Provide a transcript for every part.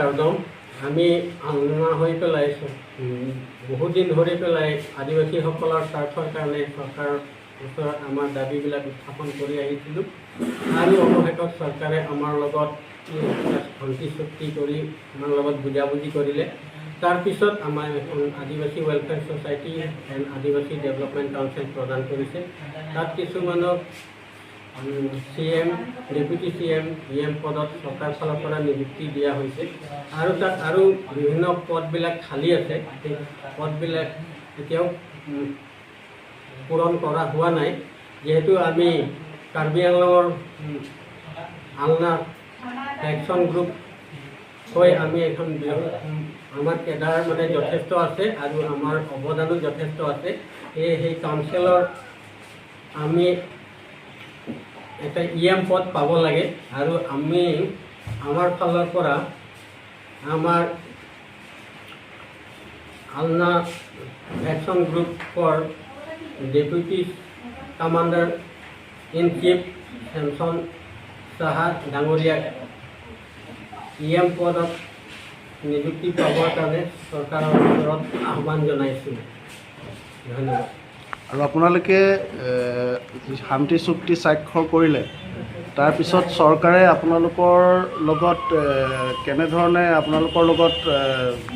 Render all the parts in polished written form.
কাৰ্ডম আমি আলোচনা হৈ পেলাই বহুদিন ধৰি পেলাই আদিবাসীসকলৰ স্বাৰ্থৰ কাৰণে চৰকাৰৰ ওচৰত আমাৰ দাবীবিলাক উত্থাপন কৰি আহিছিলোঁ আৰু অৱশেষত চৰকাৰে আমাৰ লগত শান্তি চুক্তি কৰি আমাৰ লগত বুজাবুজি কৰিলে। তাৰপিছত আমাৰ এখন আদিবাসী ৱেলফেয়াৰ ছ'চাইটি এণ্ড আদিবাসী ডেভেলপমেণ্ট কাউন্সিল প্ৰদান কৰিছে। তাত কিছুমানক CM, ডেপুটি CM, EM পদত চৰকাৰৰ ফালৰ পৰা নিযুক্তি দিয়া হৈছে আৰু তাত আৰু বিভিন্ন পদবিলাক খালী আছে। সেই পদবিলাক এতিয়াও পূৰণ কৰা হোৱা নাই, যিহেতু আমি কাৰ্বি আংলঙৰ আলনা একশ্যন গ্ৰুপ হৈ আমি এখন আমাৰ কেডাৰ মানে যথেষ্ট আছে আৰু আমাৰ অৱদানো যথেষ্ট আছে। সেই কাউন্সিলৰ আমি এটা EM পদ পাব লাগে আৰু আমি আমাৰ ফালৰ পৰা আমাৰ আলনা একশ্যন গ্ৰুপৰ ডেপুটি কামাণ্ডাৰ ইন চিফ চেমছন চাহা ডাঙৰীয়াক EM পদত নিযুক্তি পাবৰ কাৰণে চৰকাৰৰ ওচৰত আহ্বান জনাইছোঁ। ধন্যবাদ। আৰু আপোনালোকে শান্তি চুক্তি স্বাক্ষৰ কৰিলে, তাৰপিছত চৰকাৰে আপোনালোকৰ লগত কেনেধৰণে আপোনালোকৰ লগত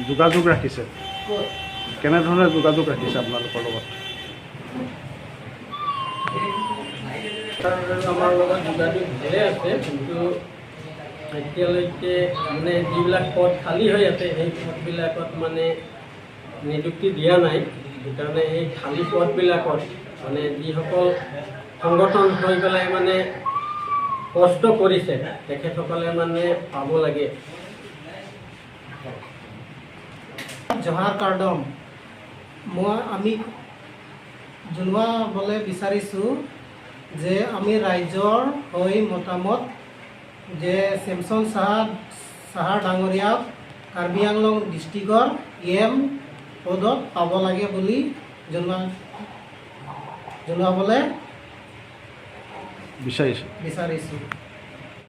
যোগাযোগ ৰাখিছে? কেনেধৰণে যোগাযোগ ৰাখিছে আপোনালোকৰ লগত? আমাৰ লগত যোগাযোগ ভালে আছে, কিন্তু এতিয়ালৈকে মানে যিবিলাক পদ খালী হৈ আছে সেই পদবিলাকত মানে নিযুক্তি দিয়া নাই। সেইকাৰণে এই খালী পদবিলাকত মানে যিসকল সংগঠন হৈ পেলাই মানে কষ্ট কৰিছে তেখেতসকলে মানে পাব লাগে। জহা কাৰ্ডম আমি জনাবলৈ বিচাৰিছোঁ যে আমি ৰাইজৰ হৈ মতামত যে চেমছন চাহা ডাঙৰীয়াক কাৰ্বি আংলং ডিষ্ট্ৰিক্টৰ EM পদত পাব লাগে বুলি জনাবলৈ বিচাৰিছোঁ।